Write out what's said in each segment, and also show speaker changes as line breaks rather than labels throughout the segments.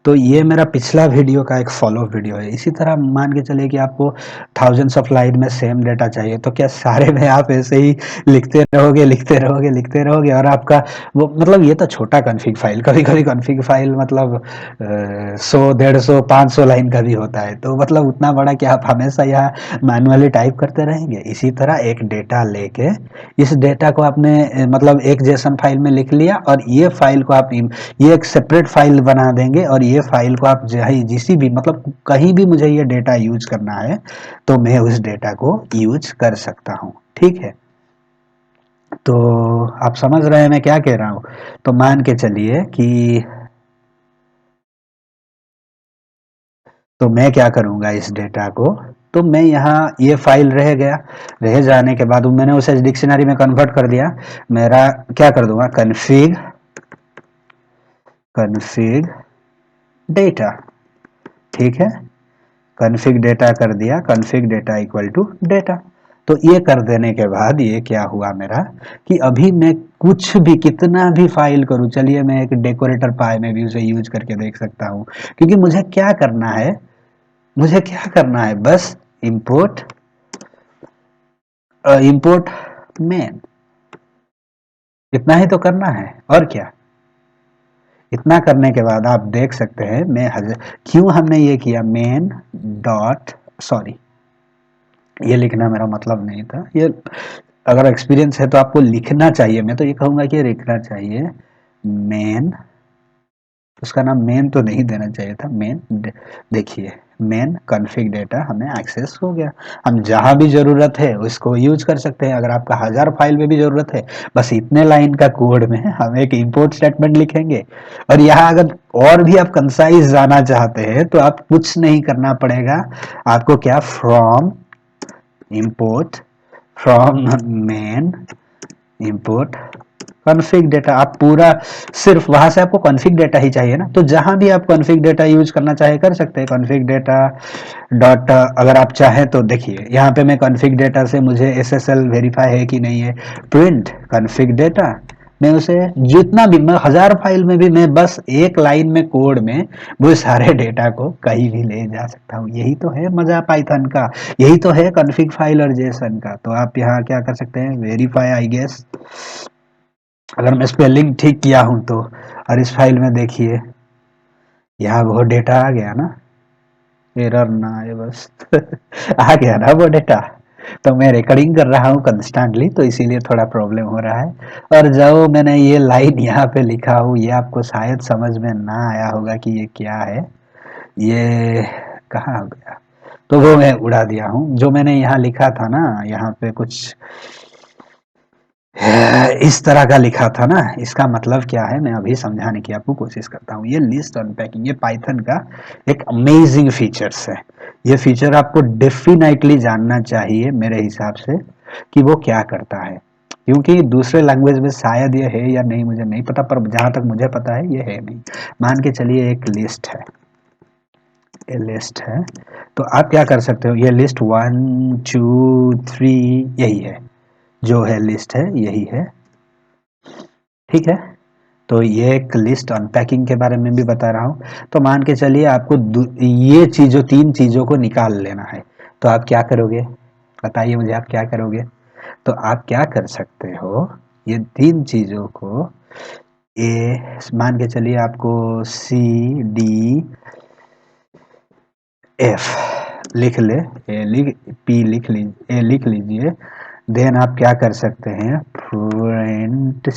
तो ये मेरा पिछला वीडियो का एक फॉलो वीडियो है। इसी तरह मान के चलिए कि आपको थाउजेंड्स ऑफ लाइन में सेम डेटा चाहिए, तो क्या सारे में आप ऐसे ही लिखते रहोगे लिखते रहोगे लिखते रहोगे, और आपका वो मतलब ये तो छोटा कॉन्फ़िग फाइल, कभी कभी कॉन्फ़िग फाइल मतलब 100 150 500 लाइन का भी होता है, तो मतलब उतना बड़ा क्या आप हमेशा यहाँ मैनुअली टाइप करते रहेंगे। इसी तरह एक डेटा लेके इस डेटा को आपने मतलब एक जेसन फाइल में लिख लिया, और ये फाइल को आप ये एक सेपरेट फाइल बना देंगे, और ये फाइल को आप जिसी भी मतलब कहीं भी मुझे ये डेटा यूज करना है तो मैं उस डेटा को यूज कर सकता हूँ। ठीक है, तो आप समझ रहे हैं मैं क्या कह रहा हूँ। तो मान के चलिए कि तो मैं क्या करूँगा इस डेटा को, तो मैं यहाँ ये फाइल रह गया, रह जाने के बाद मैंने उसे डिक्शनरी में कन्वर्ट कर दिया। मेरा क्या कर दूंगा, कन्फिग कन्फिग डेटा। ठीक है, कन्फिग डेटा कर दिया, config data equal to data. तो ये कर देने के बाद ये क्या हुआ मेरा कि अभी मैं कुछ भी कितना भी फाइल करूं, चलिए मैं एक डेकोरेटर पाई में भी उसे यूज करके देख सकता हूं, क्योंकि मुझे क्या करना है बस इंपोर्ट इंपोर्ट मेन, इतना ही तो करना है और क्या। इतना करने के बाद आप देख सकते हैं क्यों हमने ये किया, मेन डॉट सॉरी ये लिखना मेरा मतलब नहीं था, ये अगर एक्सपीरियंस है तो आपको लिखना चाहिए, मैं तो ये कहूँगा कि लिखना चाहिए मेन, उसका नाम मेन तो नहीं देना चाहिए था, मेन। देखिए मेन कॉन्फ़िग डेटा हमें एक्सेस हो गया, हम जहाँ भी ज़रूरत है उसको यूज कर सकते हैं। अगर आपका 1000 फाइल में भी ज़रूरत है, बस इतने लाइन का कोड में हम एक इंपोर्ट स्टेटमेंट लिखेंगे, और यहाँ अगर और भी आप कंसाइज जाना चाहते हैं तो आप कुछ नहीं करना पड़ेगा, आपको क्या import from main import config data, आप पूरा सिर्फ वहां से आपको कॉन्फ़िग डेटा ही चाहिए ना, तो जहां भी आप कॉन्फ़िग डेटा यूज करना चाहे कर सकते हैं। कॉन्फ़िग डेटा डॉट अगर आप चाहें तो देखिए यहाँ पे मैं कॉन्फ़िग डेटा से मुझे एसएसएल वेरीफाई है कि नहीं है, प्रिंट कॉन्फ़िग डेटा, मैं उसे जितना भी मैं 1000 फाइल में भी मैं बस एक लाइन में कोड में वो सारे डेटा को कहीं भी ले जा सकता हूँ। यही तो है मजा पाइथन का, यही तो है कॉन्फ़िग फाइल और जेसन का। तो आप यहाँ क्या कर सकते हैं, वेरीफाई आई गेस, अगर मैं स्पेलिंग ठीक किया हूं तो, और इस फाइल में देखिए यहाँ वो डेटा आ गया ना, एरर ना आए बस आ गया ना वो डेटा। तो मैं रिकॉर्डिंग कर रहा हूँ कंस्टेंटली, तो इसीलिए थोड़ा प्रॉब्लम हो रहा है। और जो मैंने ये लाइन यहाँ पे लिखा हूँ ये आपको शायद समझ में ना आया होगा कि ये क्या है, ये कहाँ हो गया, तो वो मैं उड़ा दिया हूँ। जो मैंने यहाँ लिखा था ना, यहाँ पे कुछ इस तरह का लिखा था ना, इसका मतलब क्या है मैं अभी समझाने की आपको कोशिश करता हूँ। ये लिस्ट अनपैकिंग ये पाइथन का एक अमेजिंग फीचर्स है। ये फीचर आपको डेफिनेटली जानना चाहिए मेरे हिसाब से कि वो क्या करता है, क्योंकि दूसरे लैंग्वेज में शायद ये है या नहीं मुझे नहीं पता, पर जहां तक मुझे पता है ये है नहीं। मान के चलिए एक लिस्ट है, ये लिस्ट है, तो आप क्या कर सकते हो, ये लिस्ट 1 2 3 यही है, जो है लिस्ट है यही है। ठीक है, तो ये एक लिस्ट अनपैकिंग के बारे में भी बता रहा हूँ। तो मान के चलिए आपको ये चीज़ों 3 चीज़ों को निकाल लेना है, तो आप क्या करोगे, बताइए मुझे आप क्या करोगे। तो आप क्या कर सकते हो, ये 3 चीज़ों को मान के चलिए आपको CDF लिख ले, ए लिख पी लिख लीजिए, ए लिख लीजिए। देन आप क्या कर सकते हैं, प्रिंट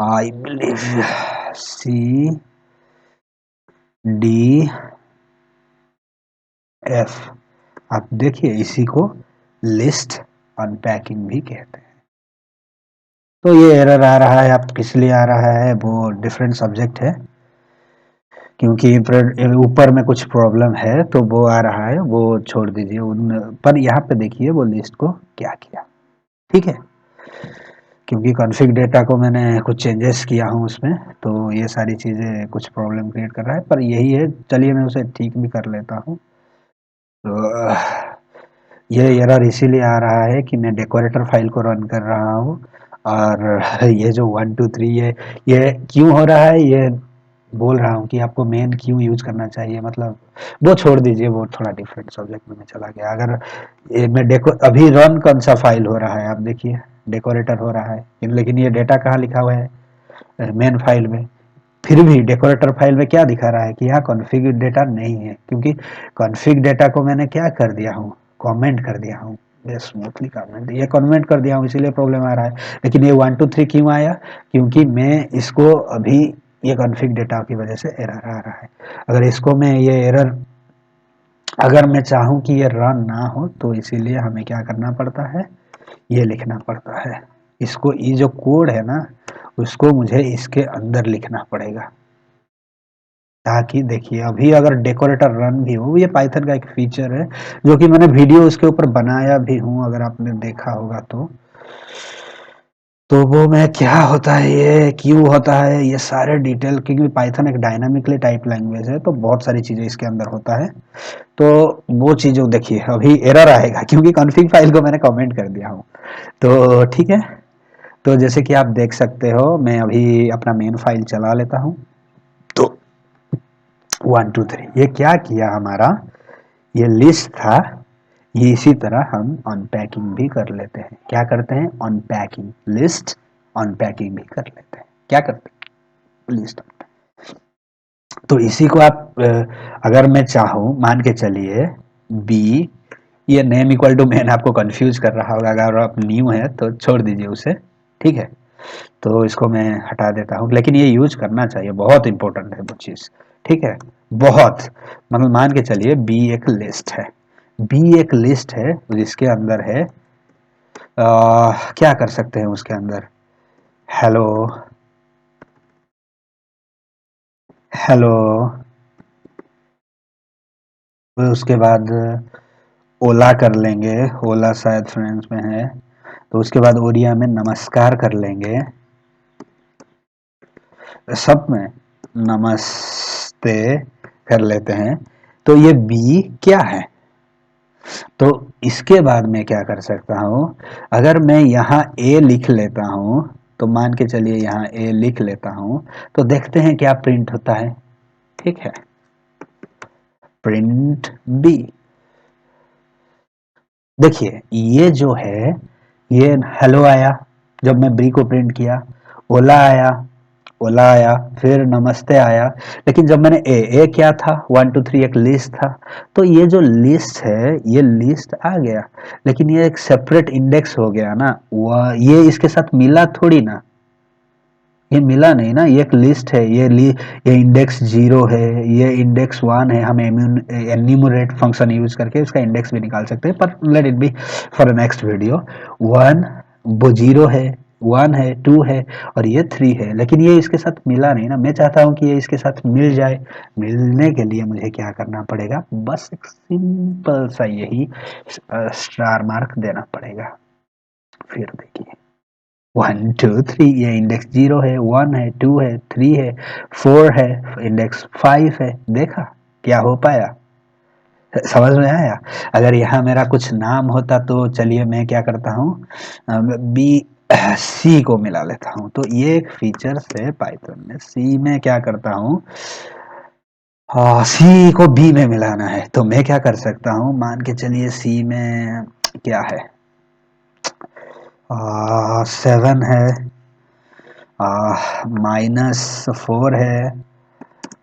आई बिलीव CDF। आप देखिए इसी को लिस्ट अनपैकिंग भी कहते हैं। तो ये एरर आ रहा है, आप किस लिए आ रहा है, वो डिफरेंट सब्जेक्ट है, क्योंकि ऊपर में कुछ प्रॉब्लम है तो वो आ रहा है, वो छोड़ दीजिए उन पर। यहाँ पे देखिए वो लिस्ट को क्या किया। ठीक है, क्योंकि कॉन्फ़िग डेटा को मैंने कुछ चेंजेस किया हूँ उसमें, तो ये सारी चीज़ें कुछ प्रॉब्लम क्रिएट कर रहा है, पर यही है, चलिए मैं उसे ठीक भी कर लेता हूँ। तो ये एरर इसीलिए आ रहा है कि मैं डेकोरेटर फाइल को रन कर रहा हूँ, और ये जो 1 2 3 ये क्यों हो रहा है, ये बोल रहा हूँ कि आपको मेन क्यों यूज करना चाहिए, मतलब वो छोड़ दीजिए, वो थोड़ा डिफरेंट सब्जेक्ट में मैं चला गया। अगर ये मैं डेको अभी रन कौन सा फाइल हो रहा है, आप देखिए डेकोरेटर हो रहा है, लेकिन ये डेटा कहाँ लिखा हुआ है, मेन फाइल में। फिर भी डेकोरेटर फाइल में क्या दिखा रहा है कि यहाँ कॉन्फ़िग डेटा नहीं है, क्योंकि कॉन्फ़िग डेटा को मैंने क्या कर दिया हूँ, कमेंट कर दिया हूँ, ये स्मूथली कमेंट, ये कमेंट कर दिया हूँ, इसीलिए प्रॉब्लम आ रहा है। लेकिन ये 1 2 3 क्यों आया, क्योंकि मैं इसको अभी ये कॉन्फ़िग डेटा की वजह से एरर आ रहा है। अगर इसको मैं ये एरर, अगर मैं चाहूँ कि ये रन ना हो, तो इसीलिए हमें क्या करना पड़ता है, ये लिखना पड़ता है। इसको, ये जो कोड है ना, उसको मुझे इसके अंदर लिखना पड़ेगा, ताकि देखिए अभी अगर डेकोरेटर रन भी हो, ये पाइथन का एक फीचर है जो कि मैंने वीडियो उसके ऊपर बनाया भी हूँ, अगर आपने देखा होगा तो वो मैं क्या होता है, ये क्यों होता है, ये सारे डिटेल, क्योंकि पाइथन एक डायनामिकली टाइप लैंग्वेज है, तो बहुत सारी चीज़ें इसके अंदर होता है। तो वो चीज़ों देखिए अभी एरर आएगा, क्योंकि कॉन्फ़िग फाइल को मैंने कमेंट कर दिया हूँ। तो ठीक है, तो जैसे कि आप देख सकते हो, मैं अभी अपना मेन फाइल चला लेता हूँ। तो 1 2 3 ये क्या किया हमारा, ये लिस्ट था, ये इसी तरह हम अनपैकिंग भी कर लेते हैं। क्या करते हैं, अनपैकिंग, लिस्ट अनपैकिंग भी कर लेते हैं। क्या करते हैं, लिस्ट। तो इसी को आप अगर मैं चाहूँ, मान के चलिए बी, ये नेम इक्वल टू मैन आपको कंफ्यूज कर रहा होगा, अगर आप न्यू है तो छोड़ दीजिए उसे, ठीक है। तो इसको मैं हटा देता हूँ, लेकिन ये यूज करना चाहिए, बहुत इंपॉर्टेंट है वो चीज़, ठीक है। बहुत, मतलब मान के चलिए बी एक लिस्ट है, बी एक लिस्ट है जिसके अंदर है क्या कर सकते हैं उसके अंदर, हेलो, हेलो, उसके बाद ओला कर लेंगे, ओला शायद फ्रेंड्स में है, तो उसके बाद ओडिया में नमस्कार कर लेंगे, सब में नमस्ते कर लेते हैं। तो ये बी क्या है, तो इसके बाद मैं क्या कर सकता हूँ, अगर मैं यहाँ ए लिख लेता हूँ, तो मान के चलिए यहाँ ए लिख लेता हूँ, तो देखते हैं क्या प्रिंट होता है, ठीक है, प्रिंट बी। देखिए ये जो है, ये हेलो आया जब मैं बी को प्रिंट किया, ओला आया, ओला आया, फिर नमस्ते आया। लेकिन जब मैंने ए क्या था, 1 2 3 एक लिस्ट था, तो ये जो लिस्ट है, ये लिस्ट आ गया, लेकिन ये एक सेपरेट इंडेक्स हो गया ना, वह ये इसके साथ मिला थोड़ी ना, ये मिला नहीं ना, ये एक लिस्ट है, ये इंडेक्स 0 है, ये इंडेक्स 1 है, हम एन्यूमरेट फंक्शन यूज करके इसका इंडेक्स भी निकाल सकते हैं, पर let it be for next video. 1 वो 0 है, 1 है, 2 है, और ये 3 है, लेकिन ये इसके साथ मिला नहीं ना। मैं चाहता हूं कि ये इसके साथ मिल जाए, मिलने के लिए मुझे क्या करना पड़ेगा, बस एक सिंपल सा यही स्टार मार्क देना पड़ेगा। फिर देखिए 1 2 3, ये इंडेक्स 0 है, 1 है, 2 है, 3 है, 4 है, इंडेक्स 5 है, देखा क्या हो पाया, समझ में आया। अगर यहाँ मेरा कुछ नाम होता, तो चलिए मैं क्या करता हूँ, बी सी को मिला लेता हूँ। तो ये एक फीचर है पाइथन में, सी में क्या करता हूँ, सी को बी में मिलाना है, तो मैं क्या कर सकता हूँ, मान के चलिए सी में क्या है, 7 है, -4 है,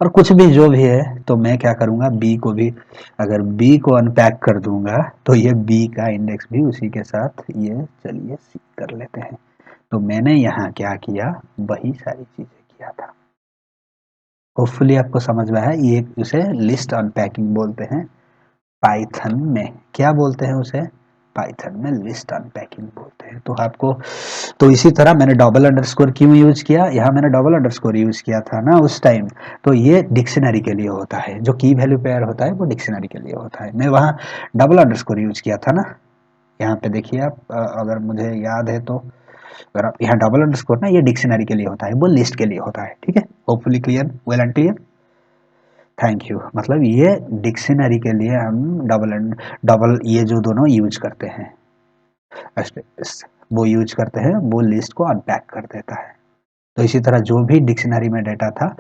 और कुछ भी जो भी है, तो मैं क्या करूँगा, बी को भी, अगर बी को अनपैक कर दूंगा, तो ये बी का इंडेक्स भी उसी के साथ, ये चलिए सी कर लेते हैं। तो मैंने यहाँ क्या किया, वही सारी चीज़ें किया था। होपफुली आपको समझ में आया, ये उसे लिस्ट अनपैकिंग बोलते हैं पाइथन में। क्या बोलते हैं उसे, पाइथन में लिस्ट अनपैकिंग बोलते हैं। तो आपको, तो इसी तरह मैंने डबल अंडरस्कोर क्यों यूज किया, यहाँ मैंने डबल अंडरस्कोर यूज किया था ना उस टाइम, तो ये डिक्शनरी के लिए होता है, जो की वैल्यू पेयर होता है वो डिक्शनरी के लिए होता है। मैं वहाँ डबल अंडरस्कोर यूज किया था ना, यहाँ पे देखिए आप, अगर मुझे याद है तो, अगर आप यहाँ डबल अंडरस्कोर ना, ये डिक्शनरी के लिए होता है, वो लिस्ट के लिए होता है, ठीक है। Hopefully clear, well and clear, thank you. मतलब ये डिक्शनरी के लिए हम डबल ये जो दोनों यूज करते हैं, वो यूज करते हैं, वो लिस्ट को अनपैक कर देता है। तो इसी तरह जो भी डिक्शनरी में डेटा था